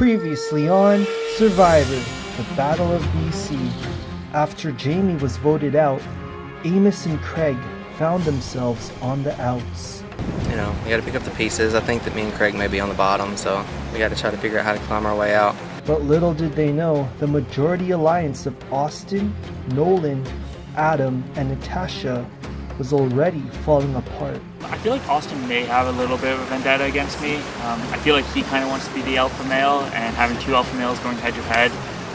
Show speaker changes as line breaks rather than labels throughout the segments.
Previously on Survivor, the Battle of BC. After Jamie was voted out, Amos and Craig found themselves on the outs.
You know, we gotta pick up the pieces. I think that me and Craig may be on the bottom, so we gotta try to figure out how to climb our way out.
But little did they know, the majority alliance of Austin, Nolan, Adam, and Natasha was already falling apart.
I feel like Austin may have a little bit of a vendetta against me. I feel like he kind of wants to be the alpha male, and having two alpha males going head to head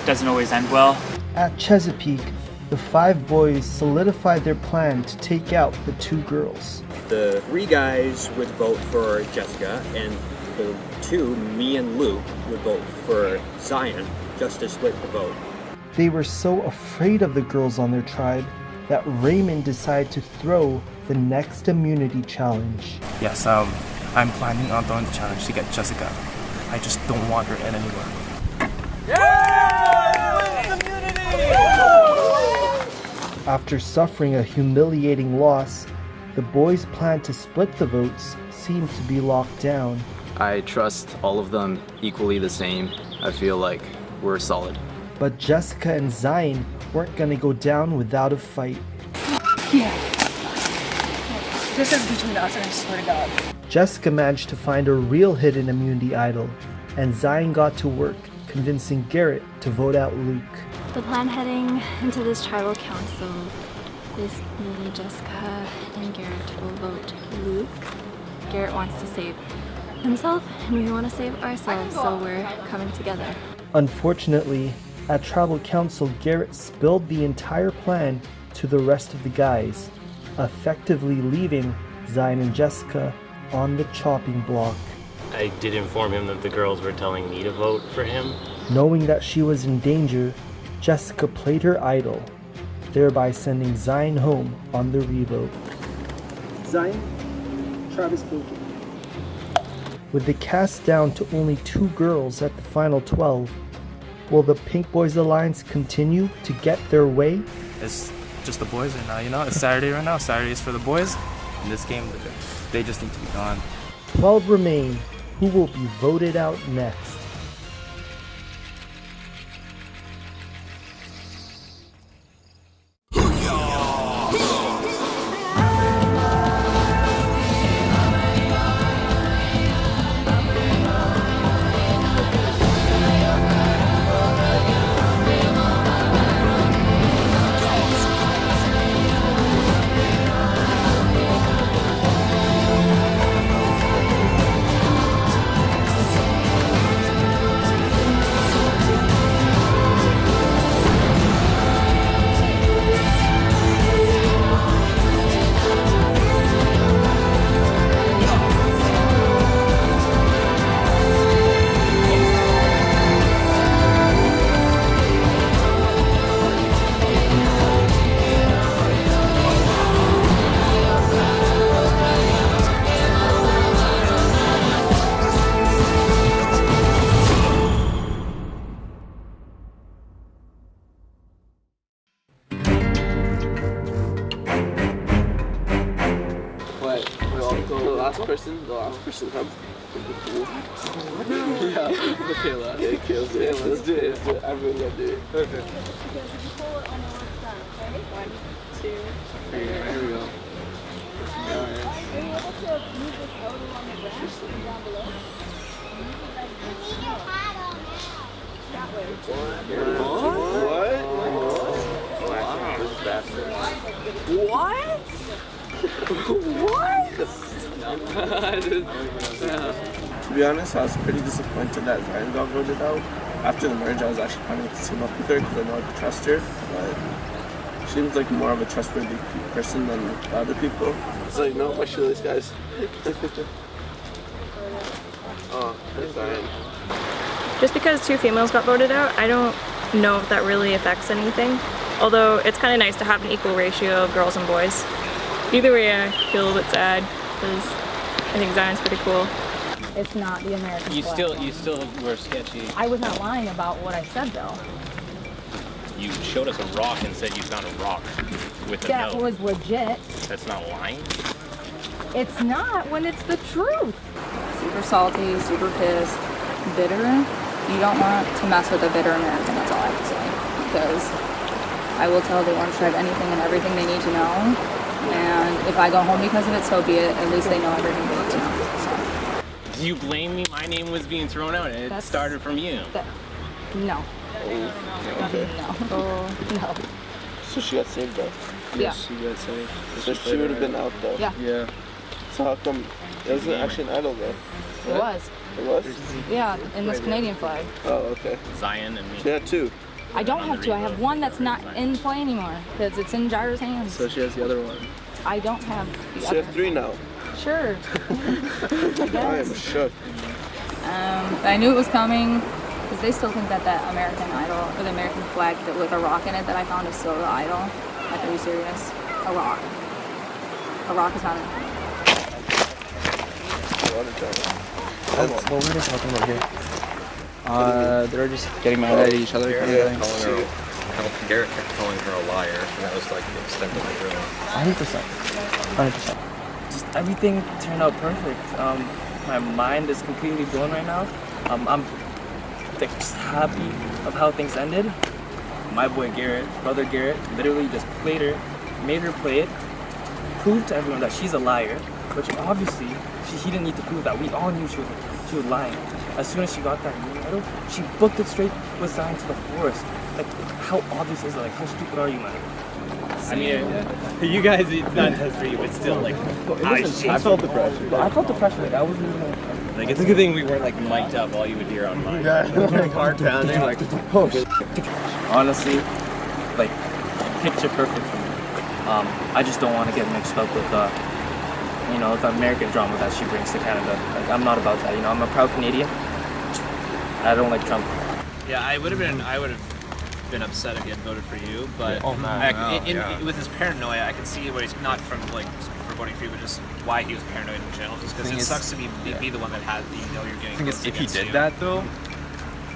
doesn't always end well.
At Chesapeake, the five boys solidified their plan to take out the two girls.
The three guys would vote for Jessica, and the two, me and Luke, would vote for Zion, just to split the vote.
They were so afraid of the girls on their tribe that Raymond decided to throw the next immunity challenge.
Yes, I'm planning on throwing the challenge to get Jessica. I just don't want her in anymore.
After suffering a humiliating loss, the boys' plan to split the votes seemed to be locked down.
I trust all of them equally the same. I feel like we're solid.
But Jessica and Zion weren't gonna go down without a fight.
Yeah. This is between us, and I swear to God.
Jessica managed to find a real hidden immunity idol, and Zion got to work convincing Garrett to vote out Luke.
The plan heading into this tribal council is me, Jessica, and Garrett will vote Luke. Garrett wants to save himself, and we want to save ourselves, so we're coming together.
Unfortunately, at tribal council, Garrett spilled the entire plan to the rest of the guys, effectively leaving Zion and Jessica on the chopping block.
I did inform him that the girls were telling me to vote for him.
Knowing that she was in danger, Jessica played her idol, thereby sending Zion home on the revote. Zion, Travis spoken. With the cast down to only two girls at the final 12, will the Pink Boys Alliance continue to get their way?
It's just the boys right now, you know? It's Saturday right now. Saturday is for the boys. In this game, they just need to be gone.
12 remain. Who will be voted out next?
The last person comes. Yeah, Kayla. Yeah, Kayla's it. Yeah, let's do it. Let's do it. Everyone gotta do it. Okay. Because if you pull it on the left side, right? 1, 2, 3. Here we go. Alright. Are you able to move this out along the ground and down below? That way. What?
To be honest, I was pretty disappointed that Zion got voted out. After the merge, I was actually planning to team up with her because I know I could trust her, but she seems like more of a trustworthy person than the other people.
It's like, no, my shoelace, guys. Oh, there's Zion.
Just because two females got voted out, I don't know if that really affects anything. Although it's kind of nice to have an equal ratio of girls and boys. Either way, I feel a little bit sad because I think Zion's pretty cool.
It's not the American flag.
You still were sketchy.
I was not lying about what I said, though.
You showed us a rock and said you found a rock with a
That
note.
was legit.
That's not lying?
It's not when it's the truth. Super salty, super pissed, bitter.
you don't want to mess with a bitter American, that's all I have to say. Because I will tell the Orange Tribe anything and everything they need to know. And if I go home because of it, so be it. At least they know everything they need to know. So.
Do you blame me? My name was being thrown out and it started from you.
No.
Okay.
No.
So she got saved though?
Yeah.
She got saved.
So she would have been out though?
Yeah.
So how come, it wasn't actually an idol though?
It was.
It was?
Yeah, in this Canadian flag.
Oh, okay.
Zion and me.
She had 2.
I don't have 2. I have 1 that's not in play anymore because it's in Jara's hands.
So she has the other one.
I don't have the
She
other.
has 3 now.
Sure.
I am shook.
I knew it was coming because they still think that American Idol or the American flag that with a rock in it that I found is still the idol. Like, are you serious? A rock. A rock is not an
What were they talking about here?
They're just getting mad at each other.
Garrett kept calling her a liar, and that was like the extent of it, really.
100%.
Just everything turned out perfect. My mind is completely blown right now. I'm like, just happy of how things ended. My boy Garrett, brother Garrett, literally just played her, made her play it, proved to everyone that she's a liar, which obviously he didn't need to prove that. We all knew she was lying. As soon as she got that new medal, she booked it straight with Zion to the forest. Like, how obvious is it? Like, how stupid are you, man?
I mean, you guys, it's not test for you, but still, like,
I felt the pressure. I felt the pressure. Like, I wasn't even.
Like, it's a good thing we weren't like mic'd up all you would hear on mine.
Like heart pounding, like,
oh shit. Honestly, like, picture perfect for me. I just don't want to get mixed up with you know, the American drama that she brings to Canada. Like, I'm not about that. You know, I'm a proud Canadian. I don't like Trump.
Yeah, I would have been upset if he had voted for you, but with his paranoia, I can see what he's not from like for voting for you, but just why he was paranoid in general. Just because it sucks to be the one that had you're getting.
If he did that though,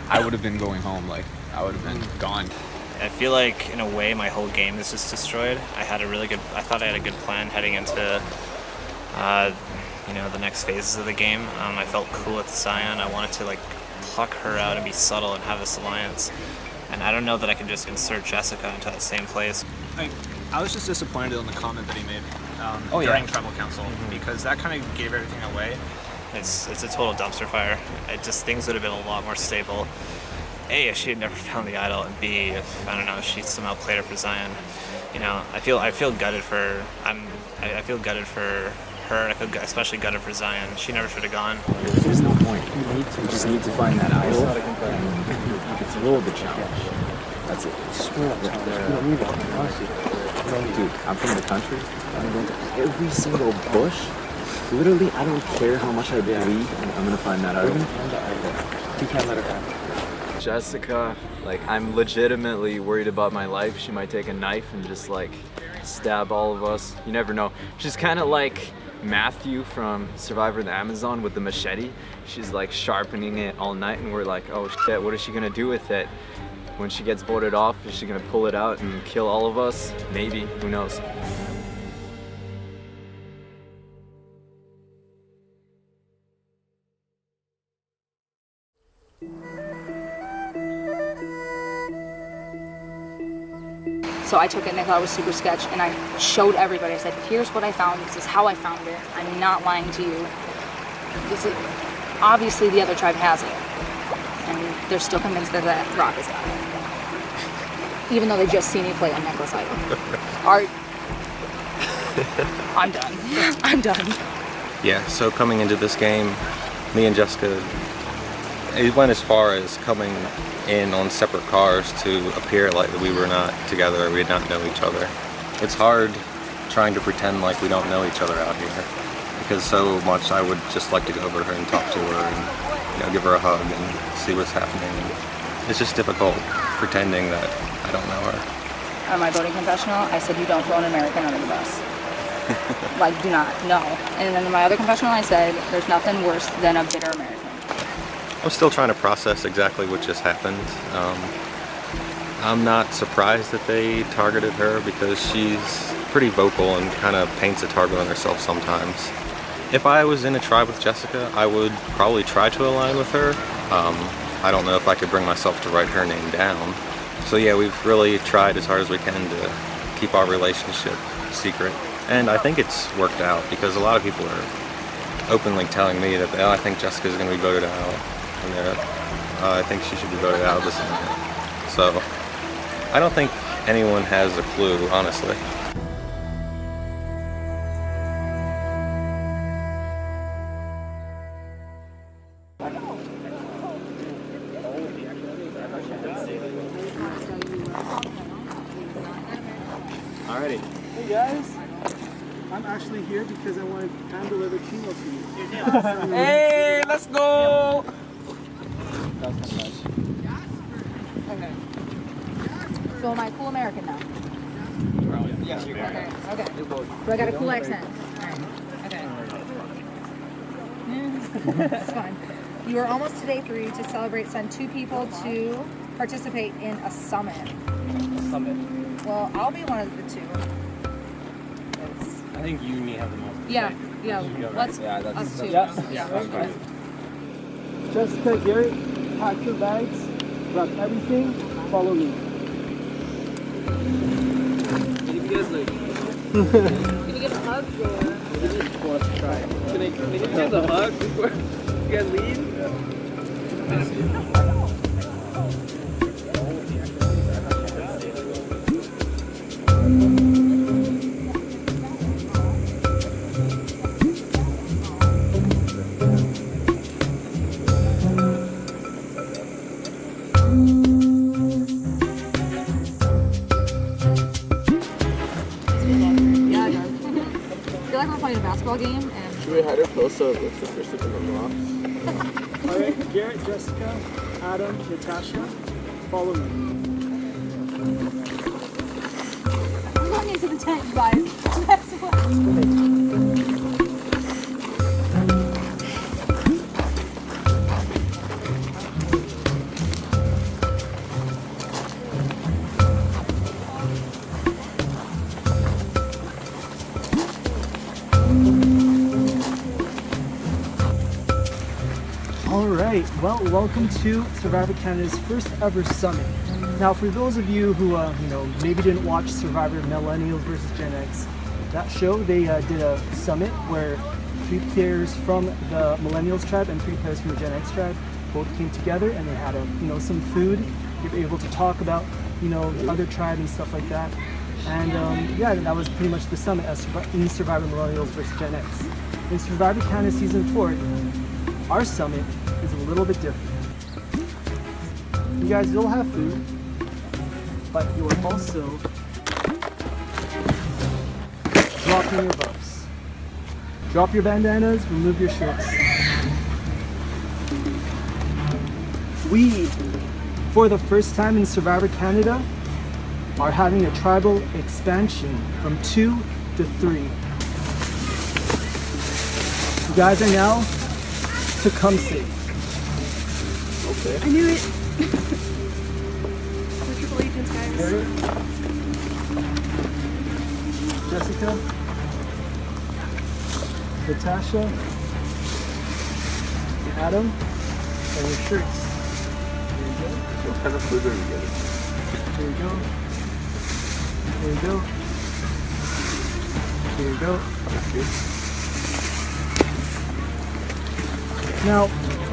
I would have been going home. Like I would have been gone.
I feel like in a way my whole game is just destroyed. I thought I had a good plan heading into you know, the next phases of the game. I felt cool with Zion. I wanted to like pluck her out and be subtle and have this alliance. And I don't know that I can just insert Jessica into that same place.
I was just disappointed in the comment that he made during Tribal Council because that kind of gave everything away.
It's a total dumpster fire. Things would have been a lot more stable. A, if she had never found the idol, and B, if I don't know, she somehow played her for Zion. You know, I feel gutted for I feel gutted for her. I feel especially gutted for Zion. She never should have gone.
There's no point. You just need to find that idol. You can throw the challenge. That's it. Dude, I'm from the country. I'm going to every single bush. Literally, I don't care how much I believe. I'm gonna find that idol.
You can't let her happen.
Jessica, like, I'm legitimately worried about my life. She might take a knife and just like stab all of us. You never know. She's kind of like Matthew from Survivor the Amazon with the machete. She's like sharpening it all night and we're like, oh shit, what is she gonna do with it? When she gets voted off, is she gonna pull it out and kill all of us? Maybe, who knows?
So I took it and I thought it was super sketch and I showed everybody. I said, here's what I found. This is how I found it. I'm not lying to you. Obviously the other tribe has it. And they're still convinced that that rock is got it. Even though they just see me play a necklace idol. I'm done. I'm done.
Yeah, so coming into this game, me and Jessica, it went as far as coming in on separate cars to appear like we were not together, we did not know each other. It's hard trying to pretend like we don't know each other out here because so much I would just like to go over to her and talk to her and give her a hug and see what's happening. It's just difficult pretending that I don't know her.
On my voting confessional, I said you don't throw an American under the bus. Like, do not, no. And then in my other confessional, I said there's nothing worse than a bitter American.
I'm still trying to process exactly what just happened. I'm not surprised that they targeted her because she's pretty vocal and kind of paints a target on herself sometimes. If I was in a tribe with Jessica, I would probably try to align with her. I don't know if I could bring myself to write her name down. So yeah, we've really tried as hard as we can to keep our relationship secret. And I think it's worked out because a lot of people are openly telling me that, oh, I think Jessica's going to be voted out. And I think she should be voted out of this event. So I don't think anyone has a clue, honestly.
Alrighty. Hey guys, I'm actually here because I want to hand deliver chemo to you.
Hey, let's go!
Okay. So am I cool American now?
Yes, you
Okay, okay. So I got a cool accent. Alright, okay. It's fine. You are almost to day 3 to celebrate. Send 2 people to participate in a summit.
Summit.
Well, I'll be one of the 2.
I think you and me have the most.
Yeah, yeah. Let's us 2.
Yeah. Jessica, Garrett, pack your bags, grab everything, follow me.
Can you guys like?
Can you give a hug or?
Can I give you guys a hug before you guys leave?
Yeah, it does. I feel like we're playing a basketball game and.
Should we hide her close so it looks the first thing on the rocks?
Alright, Garrett, Jessica, Adam, Natasha, follow me.
I'm going into the tent, you guys. That's what.
Alright, well, welcome to Survivor Canada's first ever summit. Now, for those of you who, maybe didn't watch Survivor Millennials vs. Gen X, that show, they did a summit where 3 players from the Millennials tribe and 3 players from the Gen X tribe both came together and they had some food. They were able to talk about, the other tribe and stuff like that. And yeah, that was pretty much the summit in Survivor Millennials vs. Gen X. In Survivor Canada Season 4, our summit is a little bit different. You guys will have food, but you are also dropping your buffs. Drop your bandanas, remove your shirts. We, for the first time in Survivor Canada, are having a tribal expansion from 2 to 3. You guys are now Tecumseh.
Okay.
I knew it. We're triple agents, guys.
Garrett, Jessica, Natasha, Adam, and your shirts. There you go.
What kind of food are we getting?
There you go. There you go. There you go. Now,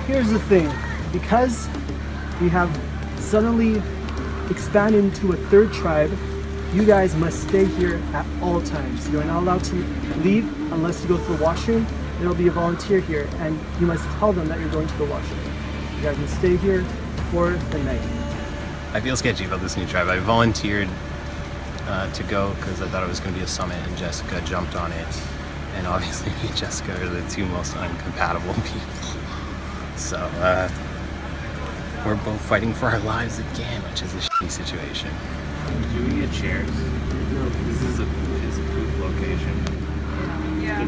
here's the thing. Because we have suddenly expanded into a 3rd tribe, you guys must stay here at all times. You're not allowed to leave unless you go to the washroom. There will be a volunteer here, and you must tell them that you're going to the washroom. You guys must stay here for the night.
I feel sketchy about this new tribe. I volunteered to go because I thought it was going to be a summit, and Jessica jumped on it. And obviously me and Jessica are the 2 most uncompatible people. So we're both fighting for our lives again, which is a shitty situation.
Do we get chairs?
No, this is his poop location.
Yeah.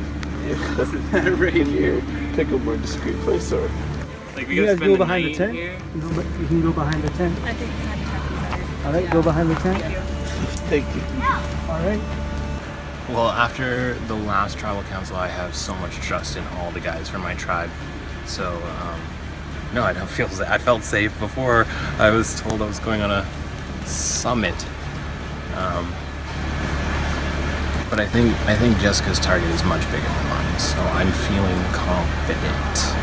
Right here. Pick a more discreet place or.
Like
you guys go behind the tent. You can go behind the tent.
I think behind the tent.
All right, go behind the tent.
Thank you.
All right.
Well, after the last tribal council, I have so much trust in all the guys from my tribe. So No, I don't feel safe. I felt safe before I was told I was going on a summit. But I think Jessica's target is much bigger than mine, so I'm feeling confident.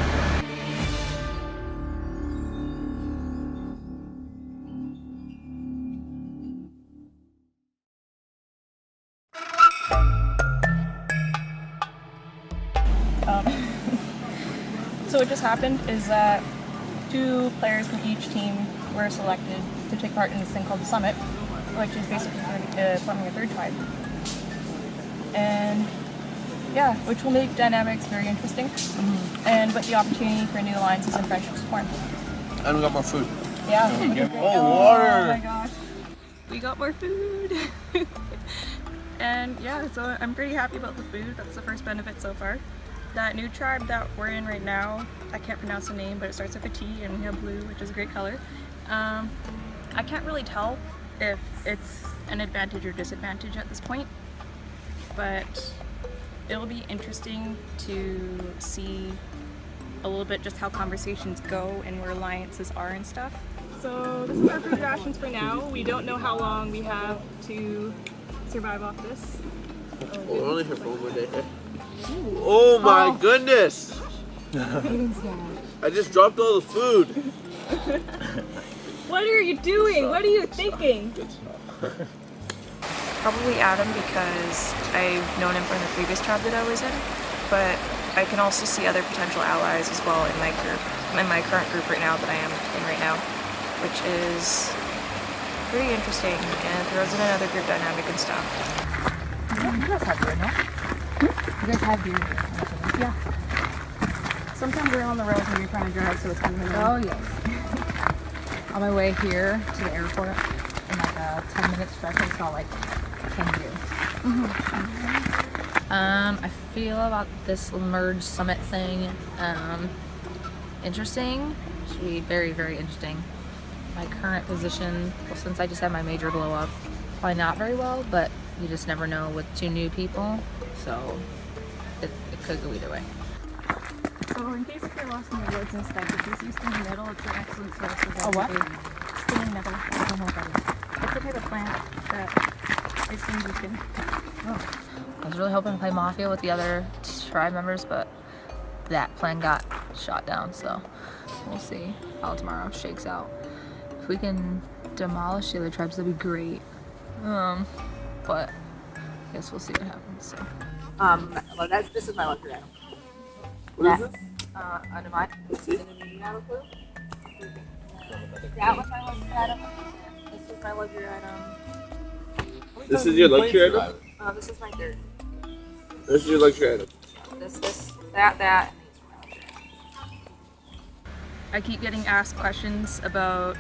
So what just happened is that 2 players from each team were selected to take part in this thing called the Summit, which is basically forming a 3rd tribe. And yeah, which will make dynamics very interesting, and with the opportunity for new alliances and friendships to form.
And we got more food.
Yeah.
Water!
Oh my gosh. We got more food. And yeah, so I'm pretty happy about the food. That's the first benefit so far. That new tribe that we're in right now, I can't pronounce the name, but it starts with a T, and we have blue, which is a great color. I can't really tell if it's an advantage or disadvantage at this point, but it'll be interesting to see a little bit just how conversations go and where alliances are and stuff. So this is our food rations for now. We don't know how long we have to survive off this.
We're only here for 1 day. Oh my goodness! I just dropped all the food.
What are you doing? What are you thinking?
Probably Adam, because I've known him from the previous tribe that I was in, but I can also see other potential allies as well in my group, in my current group right now that I am in right now, which is pretty interesting and throws in another group dynamic and stuff.
You guys have beer, no? You guys have beer here?
Yeah. Sometimes we're on the road when you're trying to drive, so it's kind of
annoying. Oh, yes. On my way here to the airport, in like a 10-minute stretch, I saw like 10 beers. I feel about this merge summit thing interesting. Should be very, very interesting. My current position, well, since I just had my major blow up, probably not very well, but you just never know with 2 new people, so it could go either way.
So in case if you're lost in the woods and stuff, if you see stinging nettle, it's an excellent source of
Oh, what?
Stinging nettle. I don't know what that is. It's a type of plant that it stings your skin.
Oh. I was really hoping to play Mafia with the other tribe members, but that plan got shot down, so we'll see how tomorrow shakes out. If we can demolish the other tribes, that'd be great. But I guess we'll see what happens. So.
Well, this is my luxury item.
What is this?
Under mine. Do you have a clue? That was my luxury item. This was my luxury item.
This is your luxury item?
This is my third.
This is your luxury item.
This, that.
I keep getting asked questions about,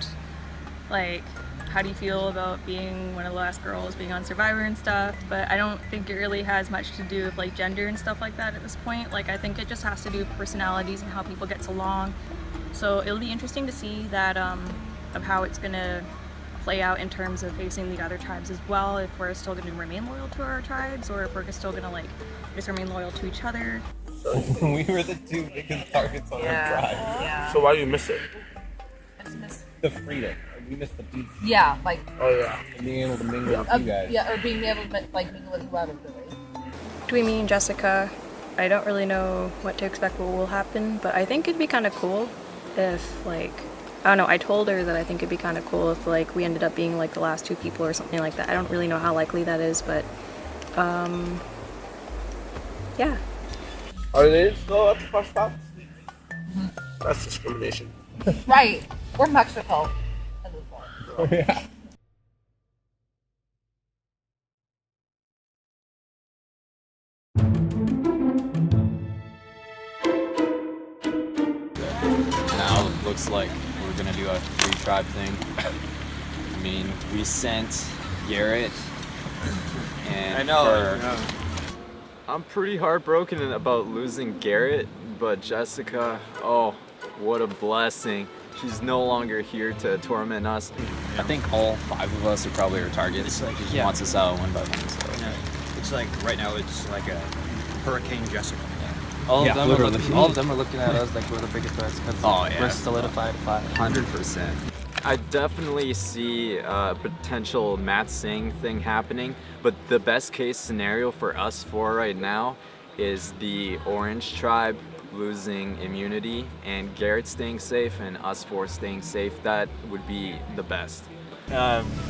like, how do you feel about being one of the last girls, being on Survivor and stuff, but I don't think it really has much to do with like gender and stuff like that at this point. Like, I think it just has to do with personalities and how people get along. So it'll be interesting to see that of how it's gonna play out in terms of facing the other tribes as well, if we're still gonna remain loyal to our tribes or if we're still gonna like just remain loyal to each other.
We were the 2 biggest targets on our tribe.
Yeah.
So why do you miss it?
I just miss
The freedom. We missed the beach.
Yeah, like.
Oh yeah.
And being able to mingle with you guys.
Yeah, or being able to like mingle with whoever.
Between me and Jessica, I don't really know what to expect what will happen, but I think it'd be kind of cool if, like, I don't know, I told her that I think it'd be kind of cool if, like, we ended up being, like, the last 2 people or something like that. I don't really know how likely that is, but, yeah.
Are they still at the first stop? That's discrimination.
Right. We're Mexico.
Oh, yeah.
Now it looks like we're gonna do a 3-tribe thing. I mean, we sent Garrett and I know. I'm pretty heartbroken about losing Garrett, but Jessica, oh, what a blessing. She's no longer here to torment us.
I think all 5 of us are probably our targets.
Like,
He just wants us out 1 by 1. So.
Yeah. It's like right now it's like a Hurricane Jessica.
All of them are looking at us like we're the biggest threats because we're solidified
100%. I definitely see a potential Matt Singh thing happening, but the best case scenario for us four right now is the Orange Tribe losing immunity and Garrett staying safe and us four staying safe. That would be the best.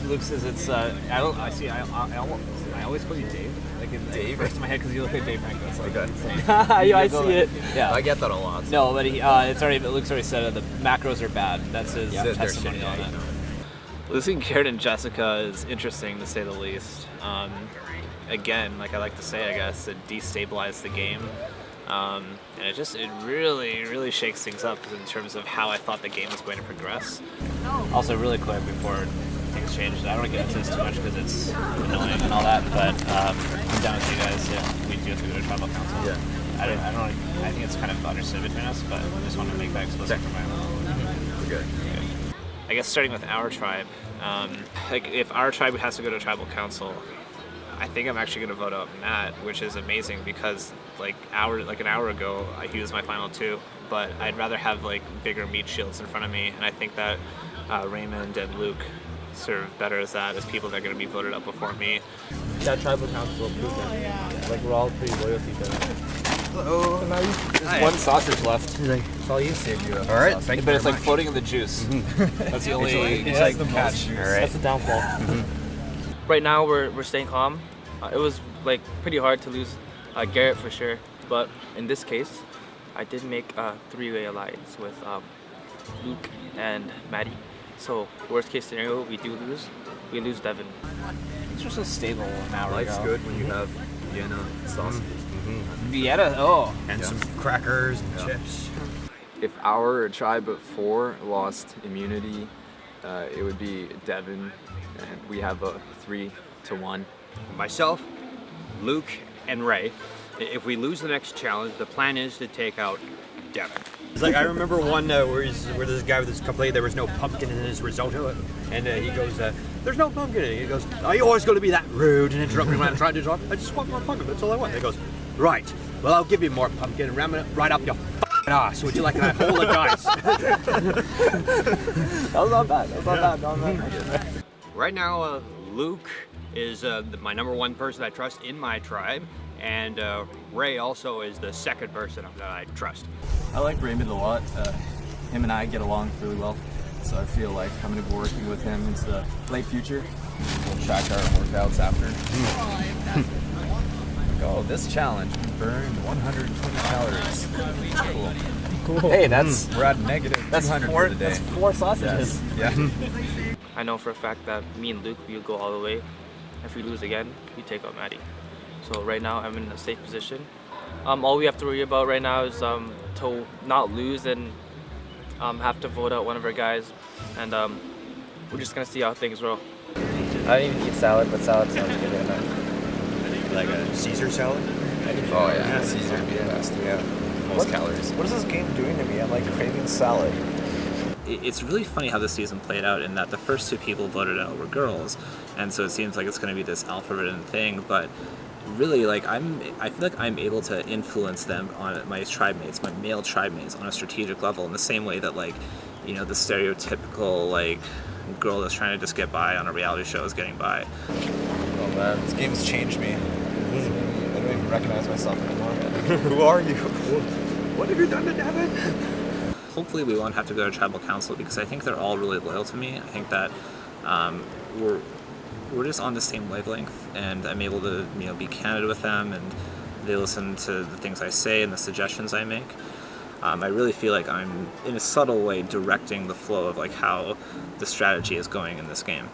Luke says it's. I always call you Dave. Like in Dave, first in my head because you look like Dave Franco. That's like insane.
Yeah,
I see it. Yeah,
I get that a lot. So.
No, but it's already. Luke's already said it. The macros are bad. That's his testimony on it.
Losing Garrett and Jessica is interesting to say the least. Again, like I like to say, I guess it destabilized the game. And it really shakes things up in terms of how I thought the game was going to progress. Also, really quick before things change, I don't want to get into this too much because it's annoying and all that, but I'm down with you guys if we do have to go to tribal council. Yeah. I think it's kind of understood between us, but I just want to make that explicit for my own.
We're good.
I guess starting with our tribe, like if our tribe has to go to tribal council, I think I'm actually going to vote out Matt, which is amazing because like an hour ago he was my final two, but I'd rather have like bigger meat shields in front of me, and I think that Raymond and Luke serve better as that, as people that are going to be voted up before me.
That tribal council approved that. Like we're all pretty loyal to each other.
Hello. There's one sausage left.
That's all you saved you.
All right, but it's like floating in the juice. That's the only catch.
All right. That's the downfall.
Right now we're staying calm. It was like pretty hard to lose Garrett for sure, but in this case, I did make a three-way alliance with Luke and Maddie. So worst case scenario, we lose Devin.
Things are so stable an hour ago.
Life's good when you have Vienna sausages.
Vienna,
and some crackers and chips.
If our tribe of four lost immunity, it would be Devin, and we have a 3-1.
Myself, Luke, and Ray. If we lose the next challenge, the plan is to take out Devin. It's like I remember one where this guy with this complaint there was no pumpkin in his risotto, and he goes, "There's no pumpkin in it." He goes, "Are you always going to be that rude and interrupt me when I'm trying to talk? I just want more pumpkin. That's all I want." And he goes, "Right. Well, I'll give you more pumpkin and ram it right up your ass. Would you like that whole of dice?"
That was not bad. That was not bad.
Right now, Luke is my number one person I trust in my tribe, and Ray also is the second person that I trust.
I like Raymond a lot. Him and I get along really well, so I feel like I'm going to be working with him into the late future. We'll track our workouts after. Oh, this challenge, we burned 120 calories. Cool. Hey, we're at negative 200 for the day.
That's 4 sausages.
Yes. Yeah.
I know for a fact that me and Luke will go all the way. If we lose again, we take out Maddie. So right now I'm in a safe position. All we have to worry about right now is to not lose and have to vote out one of our guys, and we're just gonna see how things roll.
I don't even eat salad, but salad sounds good right now.
Like a Caesar salad?
Oh yeah, Caesar would be the best. Yeah, most calories.
What is this game doing to me? I'm like craving salad.
It's really funny how this season played out in that the first 2 people voted out were girls, and so it seems like it's going to be this alpha-ridden thing, but really, like, I feel like I'm able to influence them on my tribe mates, my male tribe mates, on a strategic level in the same way that, like, you know, the stereotypical, like, girl that's trying to just get by on a reality show is getting by.
Oh man, this game's changed me. I don't even recognize myself anymore. Who are you?
What have you done to Devin?
Hopefully we won't have to go to tribal council because I think they're all really loyal to me. I think that we're just on the same wavelength, and I'm able to, you know, be candid with them, and they listen to the things I say and the suggestions I make. I really feel like I'm, in a subtle way, directing the flow of like how the strategy is going in this game.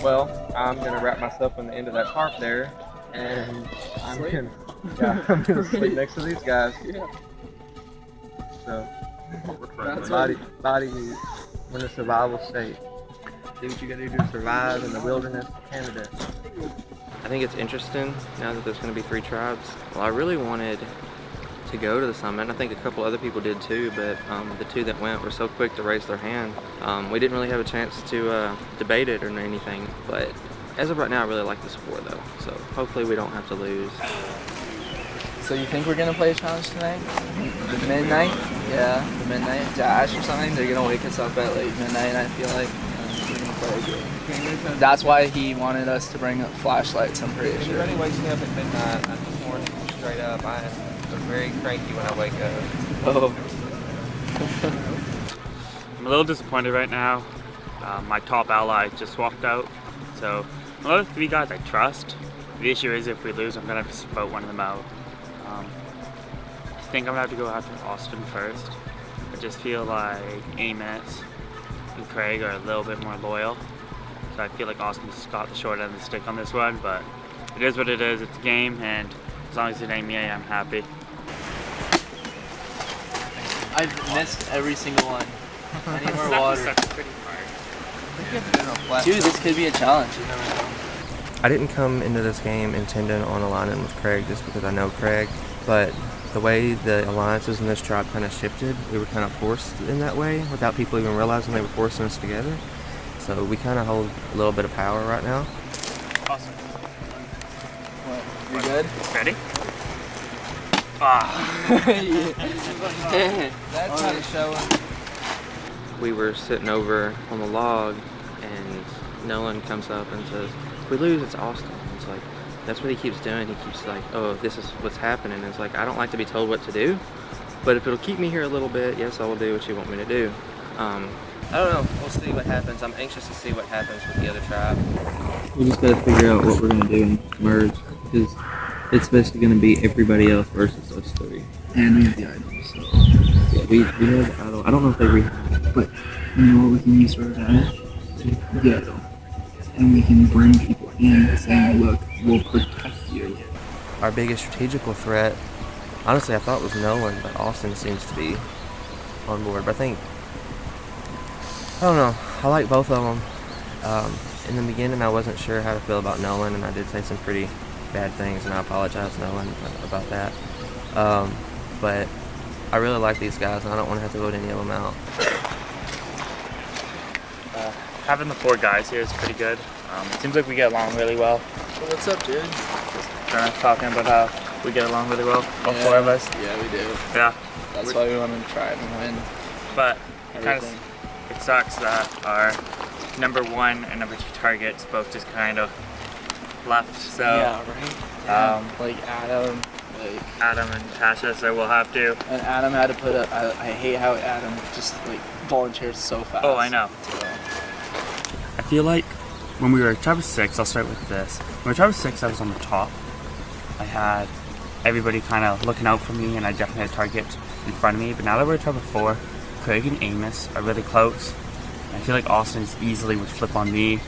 Well, I'm gonna wrap myself on the end of that tarp there, and I'm gonna sleep next to these guys. Yeah. So, body, we're in a survival state. Do what you gotta do to survive in the wilderness of Canada.
I think it's interesting now that there's going to be 3 tribes. Well, I really wanted
to go to the summit. I think a couple other people did too, but the two that went were so quick to raise their hand. We didn't really have a chance to debate it or anything, but as of right now, I really like the score though, so hopefully we don't have to lose.
So you think we're gonna play a challenge tonight? The midnight? Yeah, the midnight dash or something. They're gonna wake us up at like midnight, I feel like. We're gonna play a game. That's why he wanted us to bring up flashlights, I'm pretty sure.
Anybody wakes me up at midnight, I'm just morning straight up. I'm very cranky when I wake up.
Oh.
I'm a little disappointed right now. My top ally just walked out, so the other 3 guys I trust. The issue is if we lose, I'm gonna have to vote one of them out. I think I'm gonna have to go after Austin first. I just feel like Amos and Craig are a little bit more loyal, so I feel like Austin's got the short end of the stick on this one, but it is what it is. It's a game, and as long as it ain't me, I'm happy.
I've missed every single one. I need more water.
That's pretty hard.
Dude, this could be a challenge. You never know.
I didn't come into this game intending on aligning with Craig just because I know Craig, but the way the alliances in this tribe kind of shifted, we were kind of forced in that way without people even realizing they were forcing us together. So we kind of hold a little bit of power right now.
Awesome.
What, you good?
Ready? Ah.
That's how to show him.
We were sitting over on the log and Nolan comes up and says, if we lose, it's Austin. It's like, that's what he keeps doing. He keeps like, oh, this is what's happening. And it's like, I don't like to be told what to do, but if it'll keep me here a little bit, yes, I will do what you want me to do. I don't know, we'll see what happens. I'm anxious to see what happens with the other tribe.
We just gotta figure out what we're gonna do and merge, because it's basically gonna be everybody else versus us 3. And we have the items, so. Yeah, we have the idol. I don't know if they rehash, but you know what we can use for advantage? The idol. And we can bring people in saying, look, we'll protect you.
Our biggest strategical threat, honestly, I thought was Nolan, but Austin seems to be on board. But I don't know, I like both of them. In the beginning, I wasn't sure how to feel about Nolan, and I did say some pretty bad things, and I apologize, Nolan, about that. But I really like these guys, and I don't want to have to vote any of them out.
Having the 4 guys here is pretty good. It seems like we get along really well.
Well, what's up, dude?
Kind of talking about how we get along really well, all 4 of us.
Yeah, we do.
Yeah.
That's why we want to try and win.
But it sucks that our number 1 and number 2 targets both just kind of left. So
yeah, right. Yeah. Like Adam
and Tasha, so we'll have to.
And Adam had to put up. I hate how Adam just like volunteers so fast.
Oh, I know.
So.
I feel like when we were at Tribe 6, I'll start with this. When we were at Tribe 6, I was on the top. I had everybody kind of looking out for me, and I definitely had a target in front of me. But now that we're at Tribe 4, Craig and Amos are really close. I feel like Austin easily would flip on me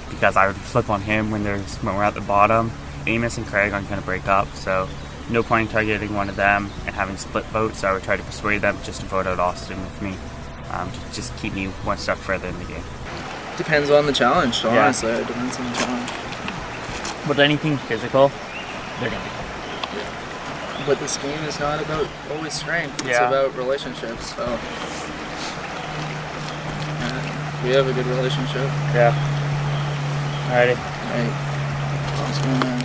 because I would flip on him when we're at the bottom. Amos and Craig aren't going to break up, so no point in targeting one of them and having split votes. So I would try to persuade them just to vote out Austin with me, to just keep me one step further in the game.
Depends on the challenge,
Yeah.
honestly. It depends on the challenge.
But anything physical, they're going to be.
But this game is not about always strength. It's
Yeah.
about relationships. So we have a good relationship.
Yeah. Alrighty.
Right. What's going on?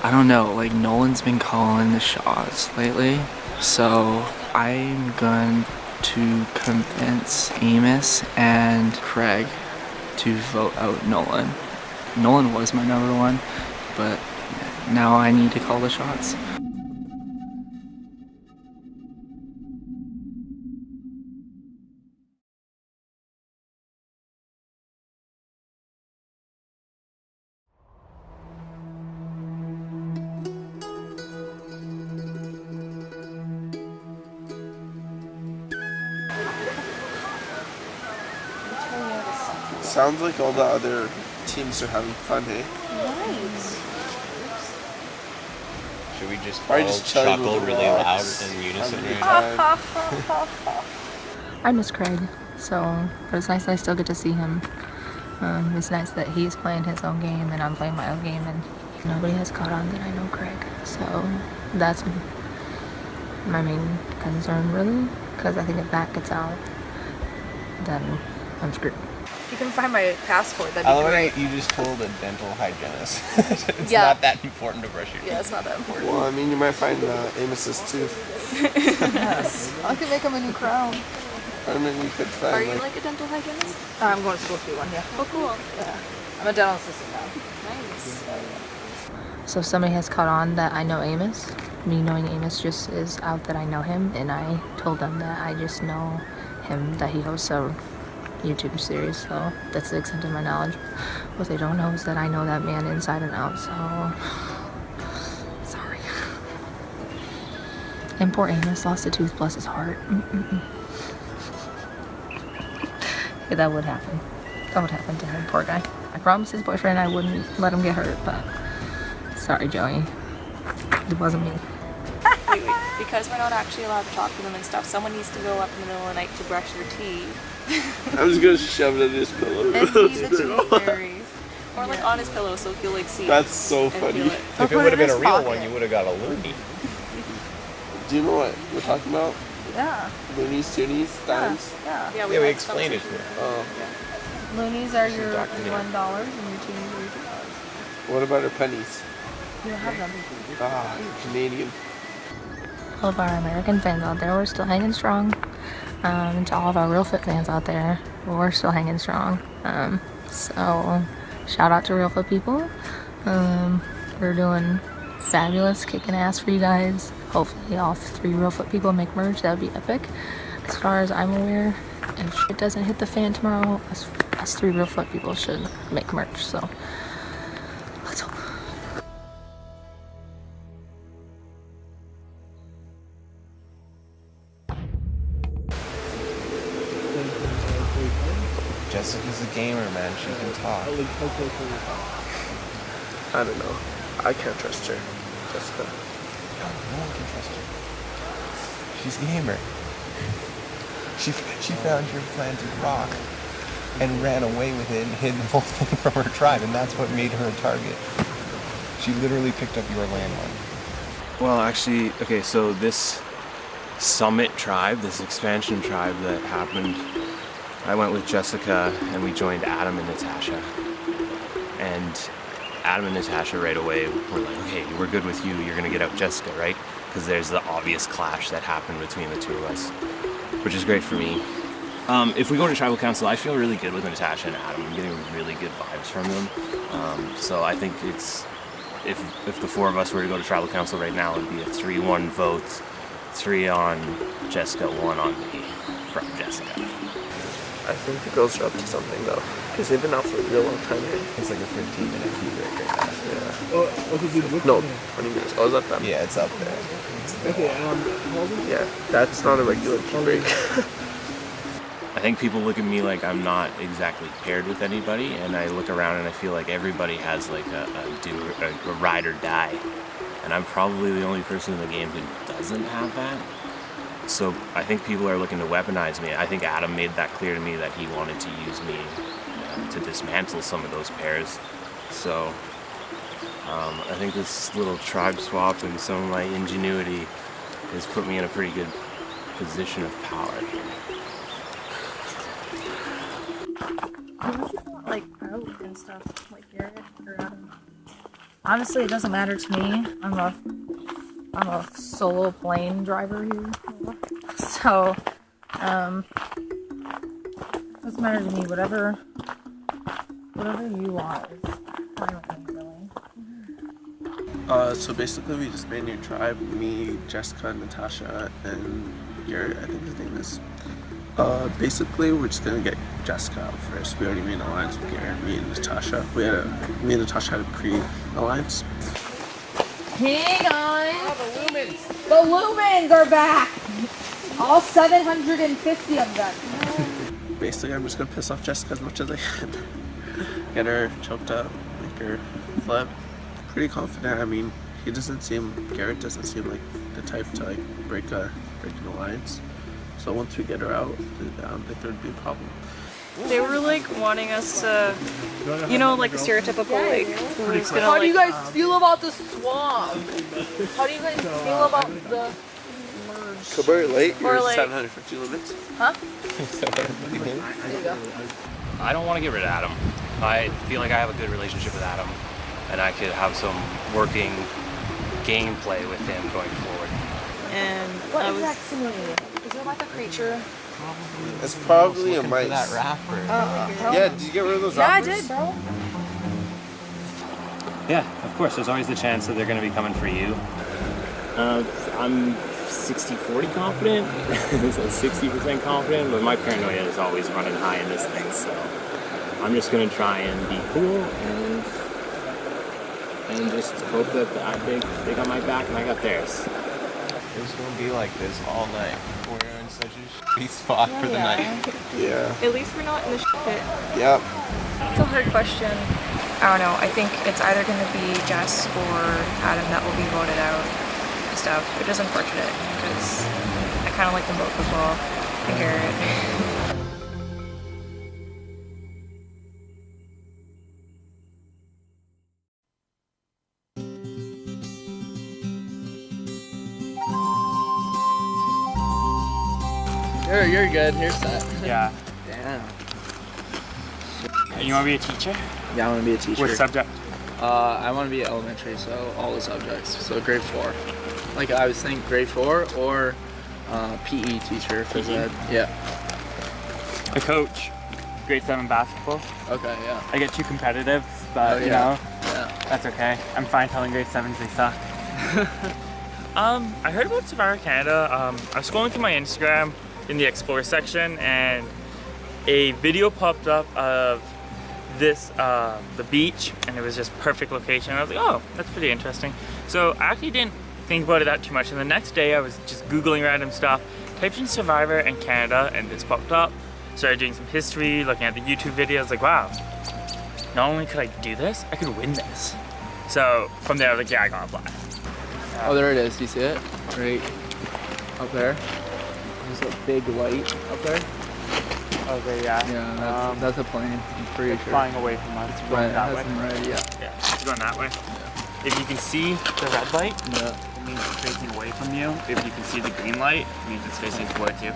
I don't know. Like Nolan's been calling the shots lately, so I'm going to convince Amos and Craig to vote out Nolan. Nolan was my number 1, but now I need to call the shots.
Sounds like all the other teams are having fun, hey?
Should we just
Probably
all
just chilling
chuckle
with the
really loud
rocks,
in unison
having a
right
good
now?
time.
I miss Craig, but it's nice that I still get to see him. It's nice that he's playing his own game and I'm playing my own game, and nobody has caught on that I know Craig. So that's my main concern, really, because I think if that gets out, then I'm screwed.
If you can find my passport, that'd be great.
You just told a dental hygienist. It's
Yeah.
not that important to brush your teeth.
Yeah, it's not that important.
Well, I mean, you might find Amos's tooth.
Yes. I could make him a new crown.
I mean, you could find.
Are you like a dental hygienist?
I'm going to school to be one, yeah.
Oh, cool.
Yeah. I'm a dental assistant now.
Nice.
So somebody has caught on that I know Amos. Me knowing Amos just is out that I know him, and I told them that I just know him, that he hosts a YouTube series, so that's the extent of my knowledge. What they don't know is that I know that man inside and out, so sorry. And poor Amos lost a tooth, bless his heart. Yeah, that would happen. That would happen to him, poor guy. I promised his boyfriend I wouldn't let him get hurt, but sorry, Joey. It wasn't me.
Wait, because we're not actually allowed to talk to them and stuff, someone needs to go up in the middle of the night to brush their teeth.
I'm just gonna shove it in his pillow.
And be the tooth fairy. Or like on his pillow so he'll like see it.
That's so
and
funny.
feel it.
If it would have been a real one, you would have got a loony.
Do you know what we're talking about?
Yeah.
Loonies, toonies, dimes?
Yeah.
Yeah,
we explained it to me.
Oh.
Loonies are your $1
documentary.
and your toonies are your $2.
What about our pennies?
You don't have them.
Ah, Canadian.
All of our American fans out there, we're still hanging strong. And to all of our Real Fit fans out there, we're still hanging strong. So shout out to Real Fit people. We're doing fabulous, kicking ass for you guys. Hopefully all 3 Real Fit people make merch. That would be epic. As far as I'm aware, if shit doesn't hit the fan tomorrow, us 3 Real Fit people should make merch. So let's hope.
Jessica's a gamer, man. She can talk.
I don't know. I can't trust her. Jessica.
No one can trust her. She's a gamer. She found your planted rock and ran away with it and hid the whole thing from her tribe, and that's what made her a target. She literally picked up your landmine.
Well, actually, okay, so this summit tribe, this expansion tribe that happened, I went with Jessica and we joined Adam and Natasha. And Adam and Natasha right away were like, okay, we're good with you, you're gonna get out Jessica, right? Because there's the obvious clash that happened between the two of us, which is great for me. If we go to tribal council, I feel really good with Natasha and Adam. I'm getting really good vibes from them. So I think it's, if the 4 of us were to go to tribal council right now, it'd be a 3-1 vote, 3 on Jessica, 1 on me from Jessica.
I think the girls are up to something though, because they've been out for a real long time here.
It's like a 15-minute key break right now.
Yeah. No, 20 minutes. Oh, is that them?
Yeah, it's up there.
Okay, yeah, that's not a regular key break.
I think people look at me like I'm not exactly paired with anybody, and I look around and I feel like everybody has like a ride or die, and I'm probably the only person in the game who doesn't have that. So I think people are looking to weaponize me. I think Adam made that clear to me that he wanted to use me to dismantle some of those pairs. So I think this little tribe swap and some of my ingenuity has put me in a pretty good position of power here.
Like out and stuff, like Garrett or Adam. Honestly, it doesn't matter to me. I'm a solo plane driver here, so doesn't matter to me. Whatever you want is fine with me, really.
So basically we just made a new tribe. Me, Jessica, Natasha, and Garrett, I think his name is. Basically we're just gonna get Jessica out first. We already made an alliance with Garrett, me and Natasha. Me and Natasha had a pre-alliance.
Hey guys! The lumens are back! All 750 of them.
Basically I'm just gonna piss off Jessica as much as I can. Get her choked up, make her flip. Pretty confident. I mean, Garrett doesn't seem like the type to like break an alliance. So once we get her out, I don't think there'd be a problem.
They were like wanting us to, you know, like the stereotypical like, who's gonna,
How do you guys feel about the swamp? How do you guys feel about the
Kabir late,
Or
you're
like-
750 limits.
Huh?
I don't want to get rid of Adam. I feel like I have a good relationship with Adam, and I could have some working gameplay with him going forward.
And what is that to me? Is it like a creature?
It's probably a mice.
That rapper.
Yeah, did you get rid of those
Yeah, I
rappers?
did, bro.
Yeah, of course. There's always the chance that they're going to be coming for you. I'm 60-40 confident, so 60% confident, but my paranoia is always running high in this thing, so I'm just going to try and be cool and just hope that they got my back and I got theirs.
It's going to be like this all night. We're in such a shitty spot for the night.
Yeah.
At least we're not in the shit pit.
Yep.
It's a hard question. I don't know. I think it's either going to be Jess or Adam that will be voted out and stuff, which is unfortunate because I kind of like them both as well. And Garrett.
You're good. You're set.
Yeah.
Damn.
You want to be a teacher?
Yeah, I want to be a teacher.
What subject?
I want to be elementary, so all the subjects. So grade 4. Like I was thinking grade 4 or PE teacher, phys ed. Yeah.
The coach. Grade 7 basketball.
Okay, yeah.
I get too competitive, but you know, that's okay. I'm fine telling grade 7s they suck. I heard about Survivor Canada. I was scrolling through my Instagram in the Explore section, and a video popped up of this, the beach, and it was just perfect location. I was like, oh, that's pretty interesting. So I actually didn't think about it that too much, and the next day I was just Googling random stuff, typed in Survivor and Canada, and this popped up. Started doing some history, looking at the YouTube videos, like, wow, not only could I do this, I could win this. So from there I was like, yeah, I gotta apply.
Oh, there it is. Do you see it? Right up there. There's a big light up there.
Okay, yeah.
Yeah, that's a plane. I'm pretty sure.
Flying away from us.
Right,
Going
it
that
has
way.
them right, yeah.
Yeah, it's going that way. If you can see the red light, it means it's facing away from you. If you can see the green light, it means it's facing towards you.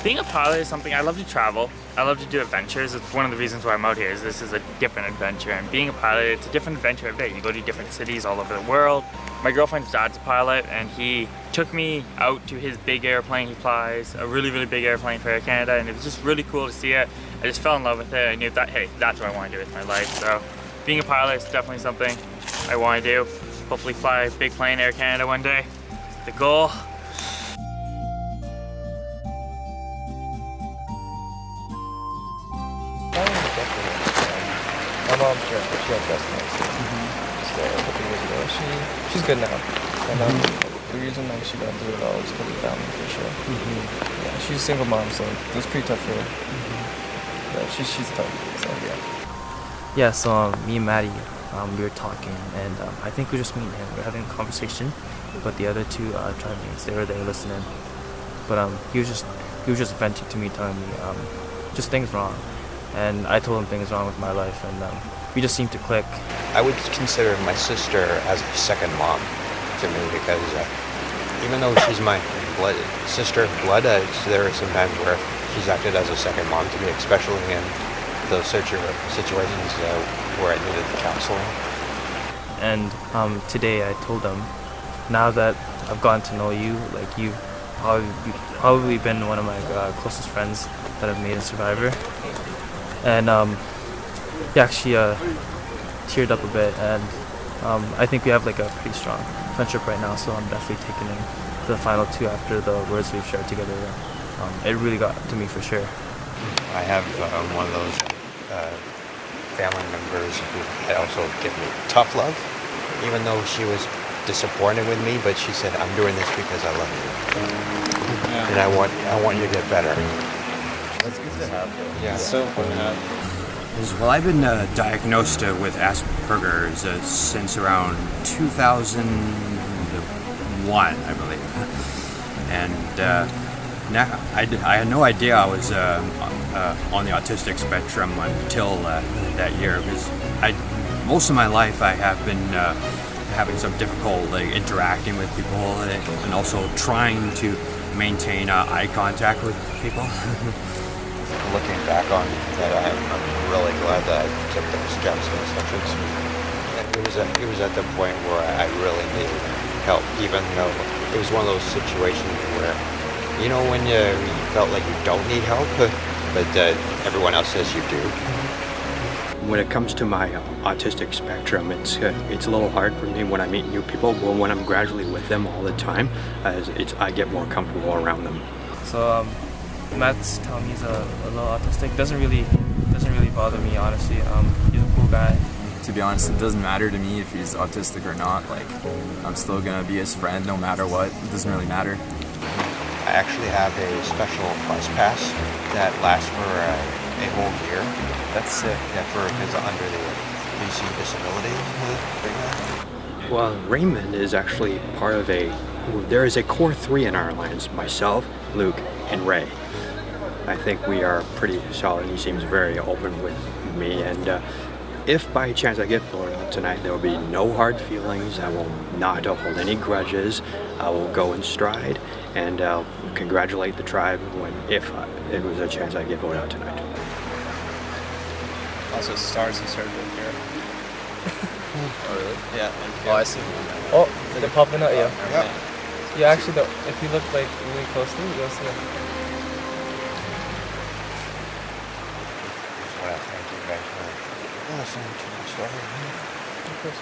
Being a pilot is something I love to travel. I love to do adventures. It's one of the reasons why I'm out here. Is this is a different adventure, and being a pilot, it's a different adventure every day. You go to different cities all over the world. My girlfriend's dad's a pilot, and he took me out to his big airplane he flies, a really, really big airplane for Air Canada, and it was just really cool to see it. I just fell in love with it. I knew that, hey, that's what I want to do with my life. So being a pilot is definitely something I want to do. Hopefully fly a big plane Air Canada one day. It's the goal.
My mom's here, but she had breast cancer. So a couple years ago, she's good now. And the reason like she got through it all was because of family for sure. Yeah, she's a single mom, so it was pretty tough for her. Yeah, she's tough. So yeah. Yeah, so me and Maddie, we were talking, and I think we were just me and him. We were having a conversation, but the other two tribe mates, they were there listening. But he was just venting to me, telling me just things wrong. And I told him things wrong with my life, and we just seemed to click.
I would consider my sister as a second mom to me because even though she's my sister in blood, there are some times where she's acted as a second mom to me, especially in those situations where I needed the counseling.
And today I told them, now that I've gotten to know you, like you've probably been one of my closest friends that I've made in Survivor. And he actually teared up a bit, and I think we have like a pretty strong friendship right now, so I'm definitely taking in the final two after the words we've shared together. It really got to me for sure.
I have one of those family members who also give me tough love, even though she was disappointed with me, but she said, I'm doing this because I love you. And I want you to get better.
That's good to have, though.
Yeah.
It's so fun to have.
Well, I've been diagnosed with Asperger's since around 2001, I believe. And now I had no idea I was on the autistic spectrum until that year, because most of my life I have been having some difficulty interacting with people and also trying to maintain eye contact with people.
Looking back on that, I'm really glad that I took those steps in this entrance. It was at the point where I really needed help, even though it was one of those situations where, you know, when you felt like you don't need help, but everyone else says you do.
When it comes to my autistic spectrum, it's a little hard for me when I meet new people, but when I'm gradually with them all the time, I get more comfortable around them.
So Matt's telling me he's a little autistic. Doesn't really bother me, honestly. He's a cool guy.
To be honest, it doesn't matter to me if he's autistic or not. Like, I'm still gonna be his friend no matter what. It doesn't really matter.
I actually have a special bus pass that lasts for a whole year. That's sick. Yeah, because under the BC disability thing.
Well, Raymond is actually part of there is a core 3 in our alliance, myself, Luke, and Ray. I think we are pretty solid. He seems very open with me, and if by chance I get voted out tonight, there will be no hard feelings. I will not hold any grudges. I will go in stride and congratulate the tribe if it was a chance I get voted out tonight.
Also, stars and started with here.
Oh, really? Yeah.
Oh, I see.
Oh, they're popping out, yeah. Yeah, actually, though, if you look like really closely, you'll see them.
Thank you guys for listening to my story.
Of course.